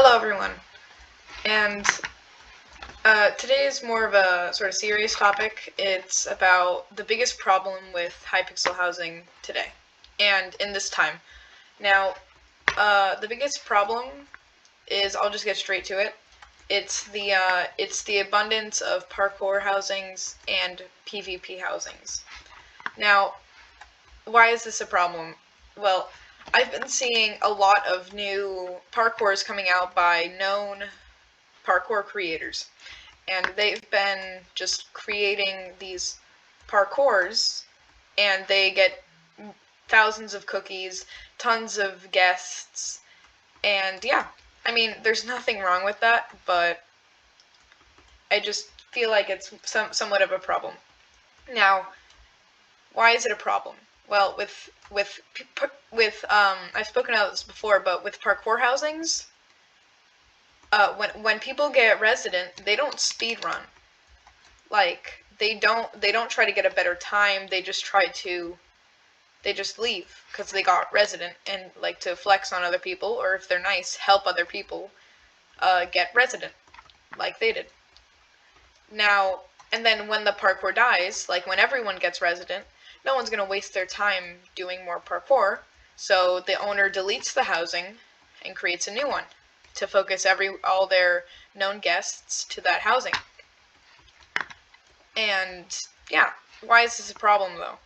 Hello everyone, and today is more of a sort of serious topic. It's about the biggest problem with Hypixel housing today, and in this time. Now, the biggest problem is, I'll just get straight to it, it's the abundance of parkour housings and PvP housings. Now, why is this a problem? Well, I've been seeing a lot of new parkours coming out by known parkour creators, and they've been just creating these parkours, and they get thousands of cookies, tons of guests, and yeah, I mean, there's nothing wrong with that, but I just feel like it's somewhat of a problem. Now, why is it a problem? Well, I've spoken about this before, but with parkour housings, when people get resident, they don't speed run. Like, they don't try to get a better time. They just leave because they got resident, and like to flex on other people, or if they're nice, help other people get resident, like they did. Now, and then when the parkour dies, like when everyone gets resident, no one's gonna waste their time doing more parkour, so the owner deletes the housing and creates a new one to focus all their known guests to that housing. And yeah, why is this a problem though?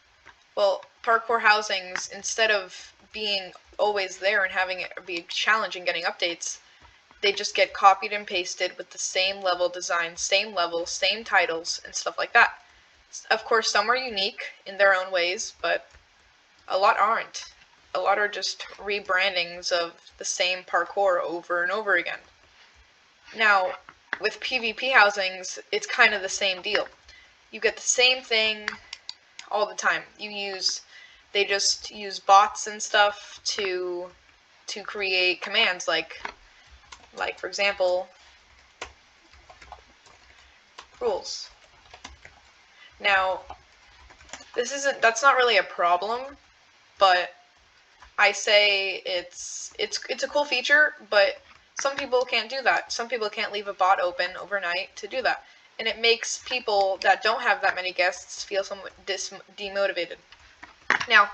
Well, parkour housings, instead of being always there and having it be challenging getting updates, they just get copied and pasted with the same level design, same level, same titles, and stuff like that. Of course, some are unique in their own ways, but a lot aren't. A lot are just rebrandings of the same parkour over and over again. Now, with PvP housings, it's kind of the same deal. You get the same thing all the time. They just use bots and stuff to create commands like for example, rules. Now, that's not really a problem, but I say it's a cool feature, but some people can't do that. Some people can't leave a bot open overnight to do that, and it makes people that don't have that many guests feel somewhat demotivated. Now,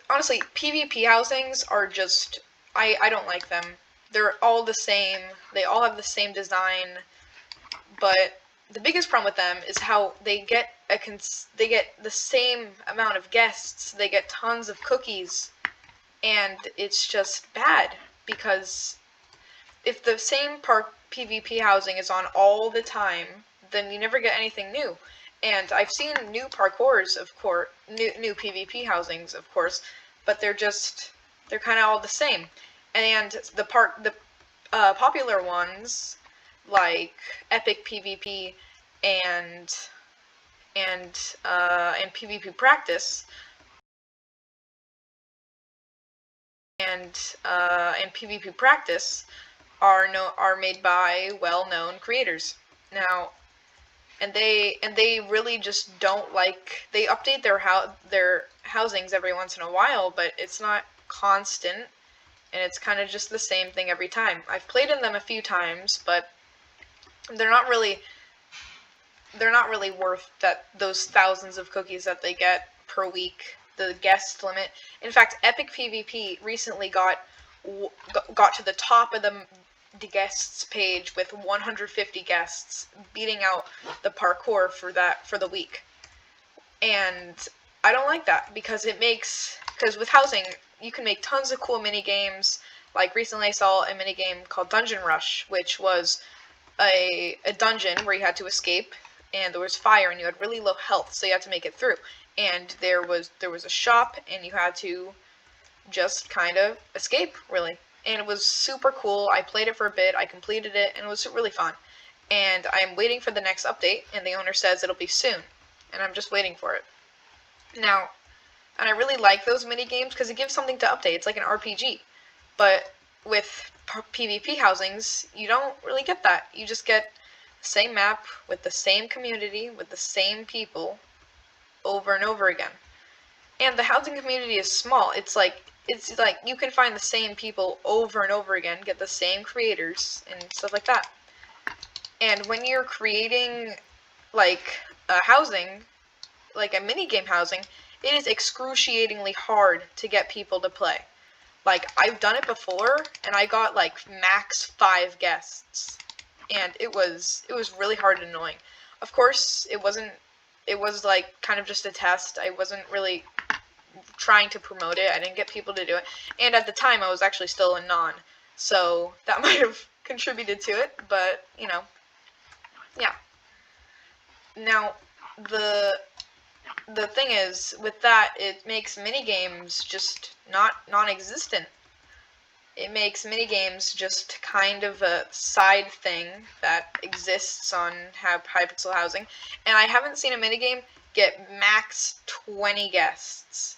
honestly, PvP housings are just, I don't like them. They're all the same. They all have the same design, but the biggest problem with them is how they get the same amount of guests. They get tons of cookies, and it's just bad because if the same PvP housing is on all the time, then you never get anything new. And I've seen new parkours, of course, new PvP housings, of course, but they're kind of all the same. And the popular ones like Epic PvP and PvP Practice and PvP Practice are made by well-known creators. Now, and they really just don't they update their housings every once in a while, but it's not constant, and it's kind of just the same thing every time. I've played in them a few times, but they're not really worth those thousands of cookies that they get per week, the guest limit. In fact, Epic PvP recently got to the top of the guests page with 150 guests, beating out the parkour for the week. And I don't like that because with housing, you can make tons of cool mini games. Like recently I saw a mini game called Dungeon Rush, which was a dungeon where you had to escape, and there was fire, and you had really low health, so you had to make it through. And there was a shop, and you had to just kind of escape, really. And it was super cool. I played it for a bit, I completed it, and it was really fun. And I'm waiting for the next update, and the owner says it'll be soon, and I'm just waiting for it. Now, and I really like those mini games because it gives something to update. It's like an RPG. But with PvP housings, you don't really get that. You just get the same map with the same community, with the same people over and over again. And the housing community is small. It's like you can find the same people over and over again, get the same creators and stuff like that. And when you're creating like a housing, like a minigame housing, it is excruciatingly hard to get people to play. Like, I've done it before, and I got like max 5 guests, and it was really hard and annoying. Of course, it was like kind of just a test. I wasn't really trying to promote it. I didn't get people to do it, and at the time I was actually still a non, so that might have contributed to it, but you know, yeah. Now, the thing is, with that, it makes minigames just not non-existent. It makes minigames just kind of a side thing that exists on Hypixel housing, and I haven't seen a minigame get max 20 guests.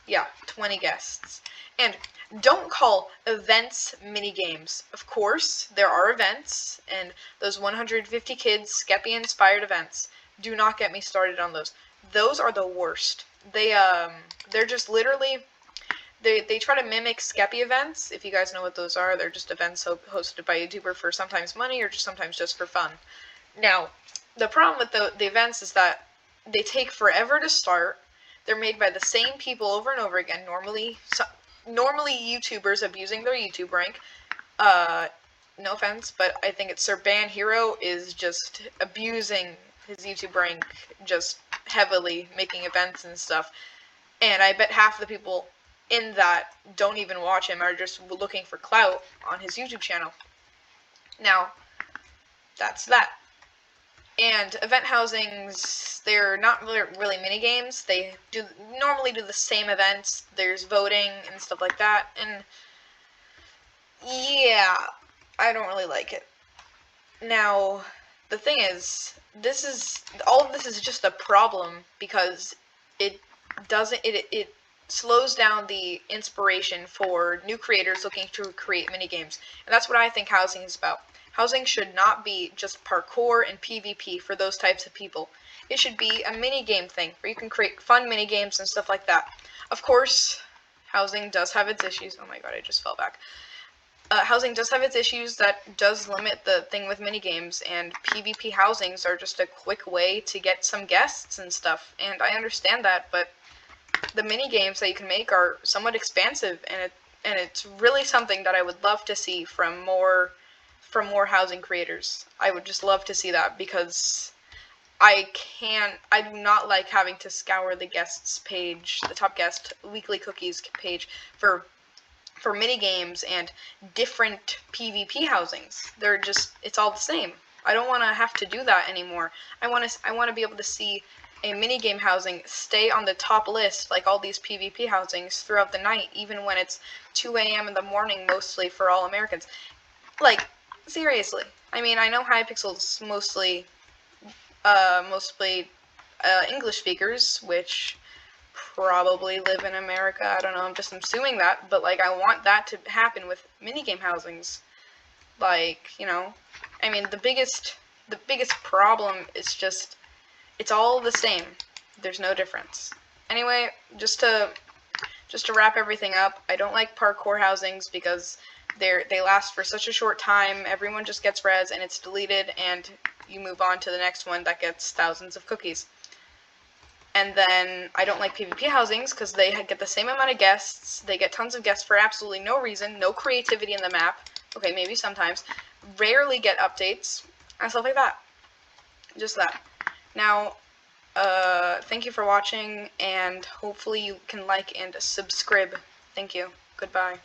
Yeah, 20 guests. And don't call events minigames. Of course, there are events, and those 150 kids Skeppy-inspired events. Do not get me started on those. Those are the worst. They're just literally, they try to mimic Skeppy events. If you guys know what those are, they're just events hosted by a YouTuber for sometimes money or just sometimes just for fun. Now, the problem with the events is that they take forever to start. They're made by the same people over and over again. Normally YouTubers abusing their YouTube rank. No offense, but I think it's Sir Ban Hero is just abusing his YouTube rank just heavily, making events and stuff. And I bet half the people in that don't even watch him, are just looking for clout on his YouTube channel. Now, that's that. And event housings, they're not really minigames. They normally do the same events. There's voting and stuff like that. And yeah, I don't really like it. Now, the thing is, all of this is just a problem because it slows down the inspiration for new creators looking to create minigames. And that's what I think housing is about. Housing should not be just parkour and PvP for those types of people. It should be a minigame thing where you can create fun minigames and stuff like that. Of course, housing does have its issues. Oh my god, I just fell back. Housing does have its issues that does limit the thing with minigames, and PvP housings are just a quick way to get some guests and stuff. And I understand that, but the minigames that you can make are somewhat expansive, and it's really something that I would love to see from more housing creators. I would just love to see that because I do not like having to scour the guests page, the top guest weekly cookies page for minigames and different PvP housings. It's all the same. I don't want to have to do that anymore. I want to be able to see a minigame housing stay on the top list like all these PvP housings throughout the night, even when it's 2 a.m. in the morning, mostly for all Americans. Like, seriously. I mean, I know Hypixel's mostly English speakers, which probably live in America. I don't know, I'm just assuming that, but like, I want that to happen with minigame housings. Like, you know, I mean, the biggest problem is just, it's all the same. There's no difference. Anyway, just to wrap everything up, I don't like parkour housings because they last for such a short time. Everyone just gets res and it's deleted, and you move on to the next one that gets thousands of cookies. And then I don't like PvP housings because they get the same amount of guests. They get tons of guests for absolutely no reason, no creativity in the map. Okay, maybe sometimes. Rarely get updates and stuff like that. Just that. Now, thank you for watching, and hopefully you can like and subscribe. Thank you. Goodbye.